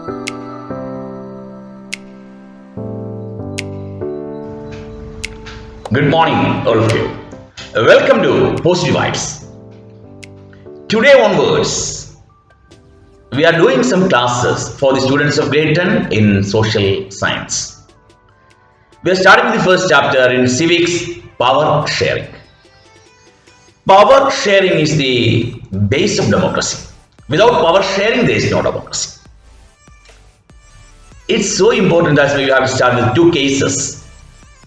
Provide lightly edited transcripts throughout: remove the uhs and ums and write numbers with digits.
Good morning, all of you. Welcome to Positive Vibes. Today onwards, we are doing some classes for the students of grade 10 in social science. We are starting the first chapter in civics, power sharing. Power sharing is the base of democracy. Without power sharing, there is no democracy. It's so important that we have to start with two cases.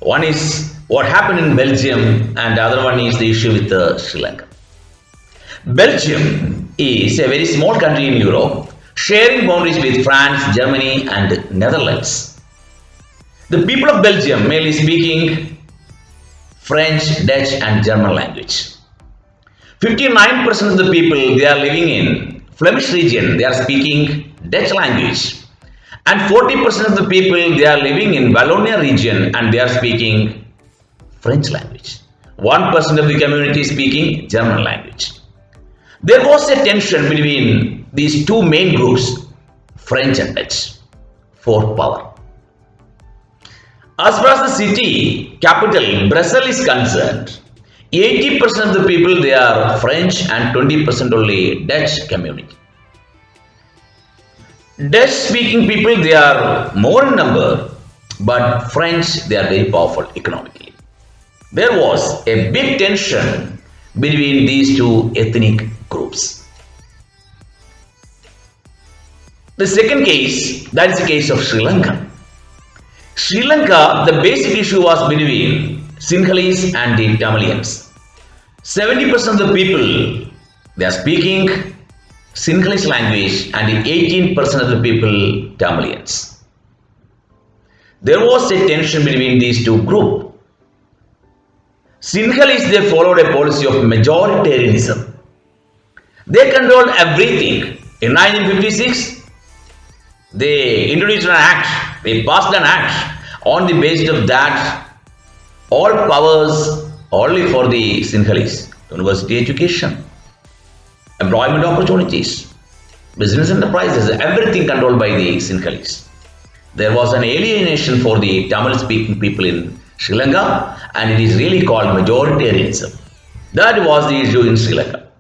One is what happened in Belgium, and the other one is the issue with Sri Lanka. Belgium is a very small country in Europe, sharing boundaries with France, Germany, and Netherlands. The people of Belgium mainly speaking French, Dutch, and German language. 59% of the people they are living in Flemish region, they are speaking Dutch language. And 40% of the people they are living in Wallonia region and they are speaking French language. 1% of the community speaking German language. There was a tension between these two main groups, French and Dutch, for power. As far as the city capital Brussels is concerned, 80% of the people they are French and 20% only Dutch community. Dutch speaking people they are more in number, but French they are very powerful economically. There was a big tension between these two ethnic groups. The second case, that is the case of Sri Lanka. Sri Lanka, the basic issue was between Sinhalese and the Tamilians. 70% of the people they are speaking Sinhalese language and 18% of the people Tamilians. There was a tension between these two groups. Sinhalese they followed a policy of majoritarianism. They controlled everything. In 1956, they introduced an act, they passed an act. On the basis of that, all powers only for the Sinhalese. University education, employment opportunities, business enterprises, everything controlled by the Sinhalese. There was an alienation for the Tamil speaking people in Sri Lanka and it is really called majoritarianism. That was the issue in Sri Lanka.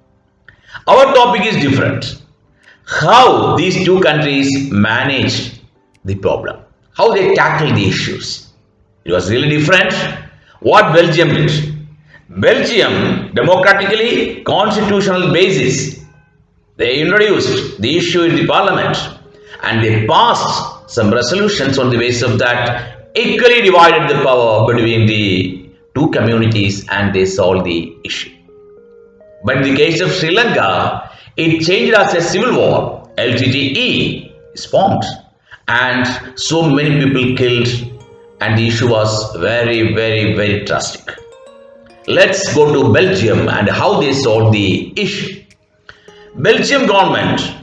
Our topic is different. How these two countries managed the problem, how they tackled the issues. It was really different. What Belgium did. Belgium, democratically, constitutional basis, they introduced the issue in the parliament and they passed some resolutions on the basis of that, equally divided the power between the two communities and they solved the issue. But in the case of Sri Lanka, it changed as a civil war. LTTE is formed and so many people killed and the issue was very drastic. Let's go to Belgium and how they solved the issue. Belgium government,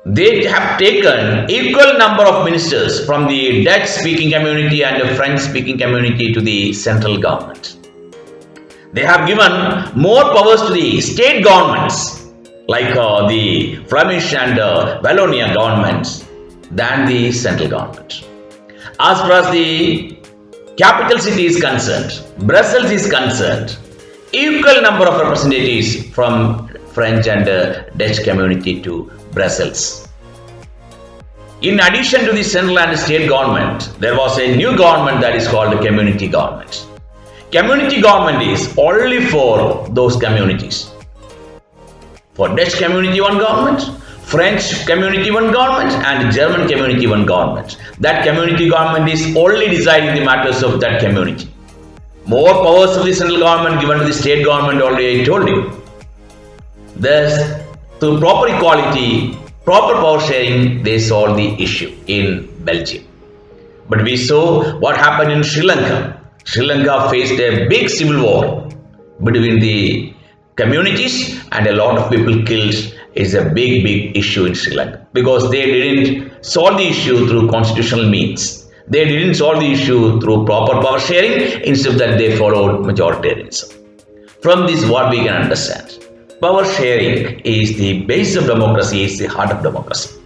they have taken equal number of ministers from the Dutch speaking community and the French speaking community to the central government. They have given more powers to the state governments like the Flemish and Wallonia governments than the central government. As far as the capital city is concerned, Brussels is concerned, equal number of representatives from French and Dutch community to Brussels. In addition to the central and state government, there was a new government that is called the community government. Community government is only for those communities. For Dutch community one government, French community one government and German community one government. That community government is only deciding the matters of that community. More powers of the central government given to the state government already I told you. Thus, through proper equality, proper power sharing, they solved the issue in Belgium. But we saw what happened in Sri Lanka. Sri Lanka faced a big civil war between the communities and a lot of people killed. Is a big issue in Sri Lanka because they didn't solve the issue through constitutional means. They didn't solve the issue through proper power sharing. Instead of that, they followed majoritarianism. From this, what we can understand, power sharing is the base of democracy, is the heart of democracy.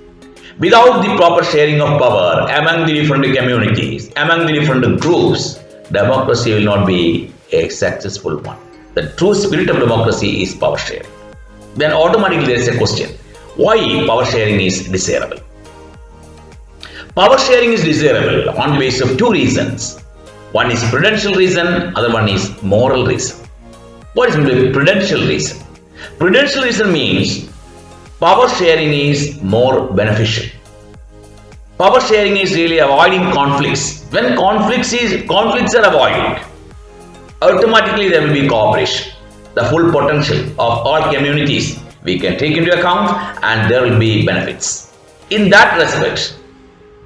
Without the proper sharing of power among the different communities, among the different groups, democracy will not be a successful one. The true spirit of democracy is power sharing. Then automatically there is a question, why power sharing is desirable? Power sharing is desirable on the basis of two reasons. One is prudential reason, other one is moral reason. What is the prudential reason? Prudential reason means power sharing is more beneficial. Power sharing is really avoiding conflicts. When conflicts are avoided, automatically there will be cooperation. The full potential of all communities we can take into account and there will be benefits. In that respect,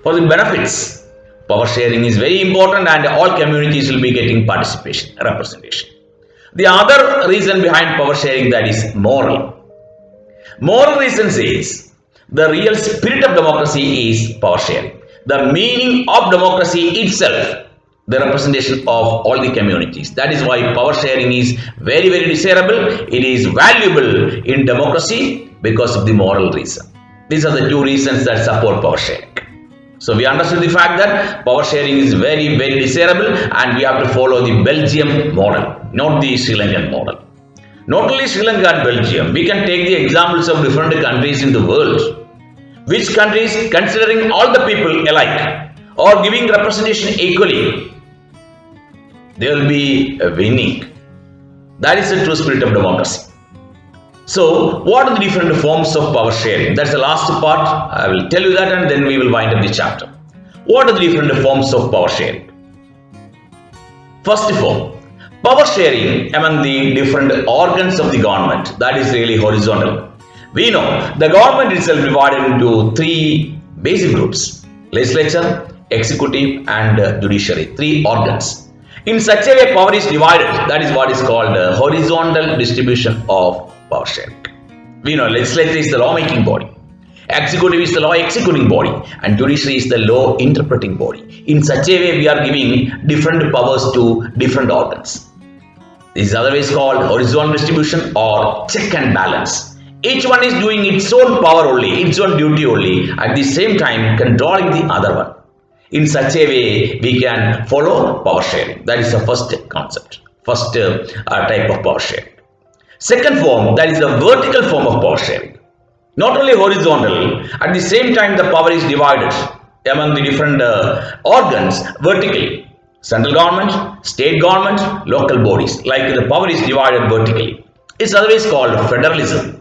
for the benefits, power sharing is very important and all communities will be getting participation, representation. The other reason behind power sharing, that is moral. Moral reason says the real spirit of democracy is power sharing. The meaning of democracy itself, the representation of all the communities. That is why power sharing is very, very desirable. It is valuable in democracy because of the moral reason. These are the two reasons that support power sharing. So we understood the fact that power sharing is very, very desirable and we have to follow the Belgium model, not the Sri Lankan model. Not only Sri Lanka and Belgium, we can take the examples of different countries in the world. Which countries, considering all the people alike or giving representation equally, they will be winning. That is the true spirit of democracy. So, what are the different forms of power sharing? That's the last part. I will tell you that and then we will wind up the chapter. What are the different forms of power sharing? First of all, power sharing among the different organs of the government, that is really horizontal. We know the government itself divided into three basic groups: legislature, executive and judiciary, three organs. In such a way, power is divided. That is what is called horizontal distribution of power sharing. We know legislature is the lawmaking body, executive is the law executing body, and judiciary is the law interpreting body. In such a way, we are giving different powers to different organs. This is otherwise called horizontal distribution or check and balance. Each one is doing its own power only, its own duty only, at the same time controlling the other one. In such a way, we can follow power sharing. That is the first concept, first type of power sharing. Second form, that is the vertical form of power sharing. Not only horizontal, at the same time the power is divided among the different organs vertically. Central government, state government, local bodies, like the power is divided vertically. It's otherwise called federalism.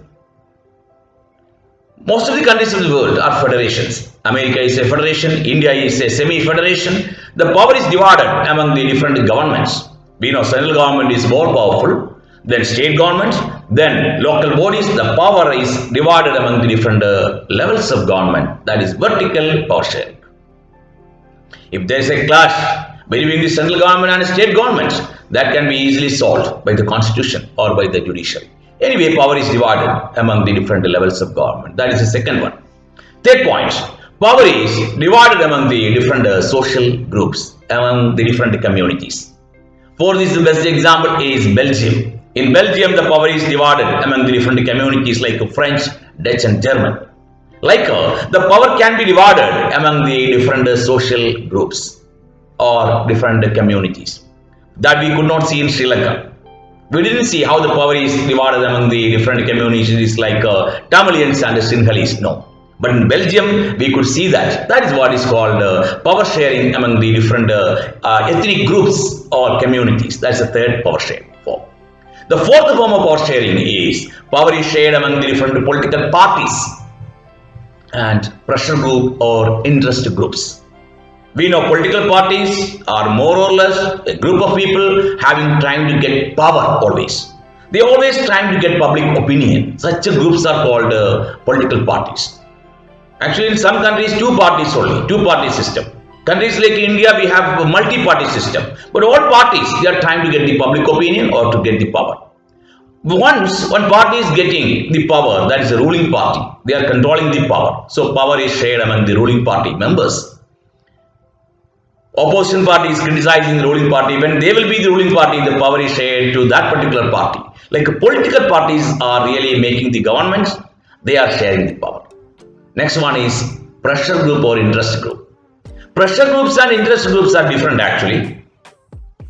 Most of the countries of the world are federations. America is a federation, India is a semi-federation. The power is divided among the different governments. We know central government is more powerful, then state government, then local bodies. The power is divided among the different levels of government. That is vertical power sharing. If there is a clash between the central government and state government, that can be easily solved by the constitution or by the judiciary. Anyway, power is divided among the different levels of government. That is the second one. Third point, power is divided among the different social groups, among the different communities. For this, the best example is Belgium. In Belgium, the power is divided among the different communities like French, Dutch and German. Like the power can be divided among the different social groups or different communities that we could not see in Sri Lanka. We didn't see how the power is divided among the different communities like Tamilians and Sinhalese. No. But in Belgium, we could see that. That is what is called power sharing among the different ethnic groups or communities. That's the third power sharing form. The fourth form of power sharing is power is shared among the different political parties and pressure group or interest groups. We know political parties are more or less a group of people trying to get power always. They always trying to get public opinion. Such groups are called political parties. Actually, in some countries, two parties only, two-party system. Countries like India, we have a multi-party system. But all parties, they are trying to get the public opinion or to get the power. Once one party is getting the power, that is the ruling party, they are controlling the power. So power is shared among the ruling party members. Opposition party is criticizing the ruling party. When they will be the ruling party, the power is shared to that particular party. Like political parties are really making the government, they are sharing the power. Next one is pressure group or interest group. Pressure groups and interest groups are different actually.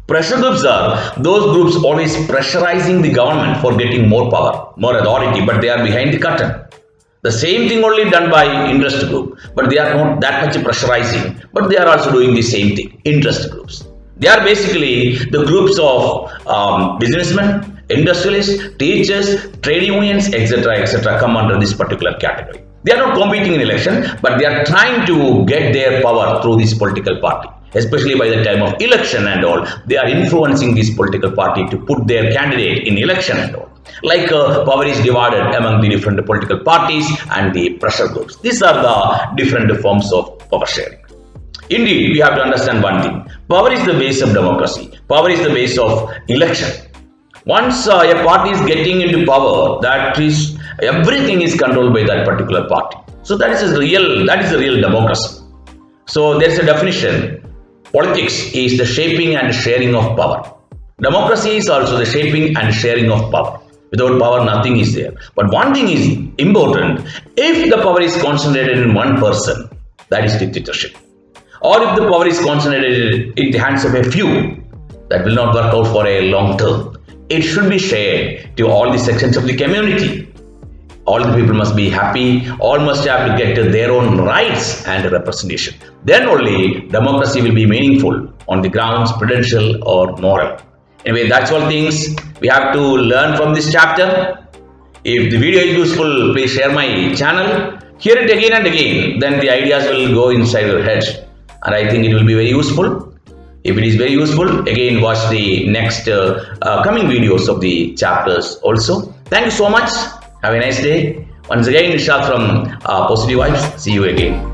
Pressure groups are those groups always pressurizing the government for getting more power, more authority, but they are behind the curtain. The same thing only done by interest group, but they are not that much pressurizing, but they are also doing the same thing, interest groups. They are basically the groups of businessmen, industrialists, teachers, trade unions, etc., come under this particular category. They are not competing in election, but they are trying to get their power through this political party. Especially by the time of election and all, they are influencing this political party to put their candidate in election and all. Like power is divided among the different political parties and the pressure groups. These are the different forms of power sharing. Indeed, we have to understand one thing. Power is the base of democracy. Power is the base of election. Once a party is getting into power, that is everything is controlled by that particular party. So that is the real democracy. So there is a definition. Politics is the shaping and sharing of power. Democracy is also the shaping and sharing of power. Without power, nothing is there. But one thing is important. If the power is concentrated in one person, that is dictatorship. Or if the power is concentrated in the hands of a few, that will not work out for a long term. It should be shared to all the sections of the community. All the people must be happy, all must have to get their own rights and representation. Then only democracy will be meaningful on the grounds prudential or moral. Anyway, that's all things we have to learn from this chapter. If the video is useful, please share my channel. Hear it again and again, then the ideas will go inside your head. And I think it will be very useful. If it is very useful, again watch the next coming videos of the chapters also. Thank you so much. Have a nice day. Once again, Nishad from Positive Vibes. See you again.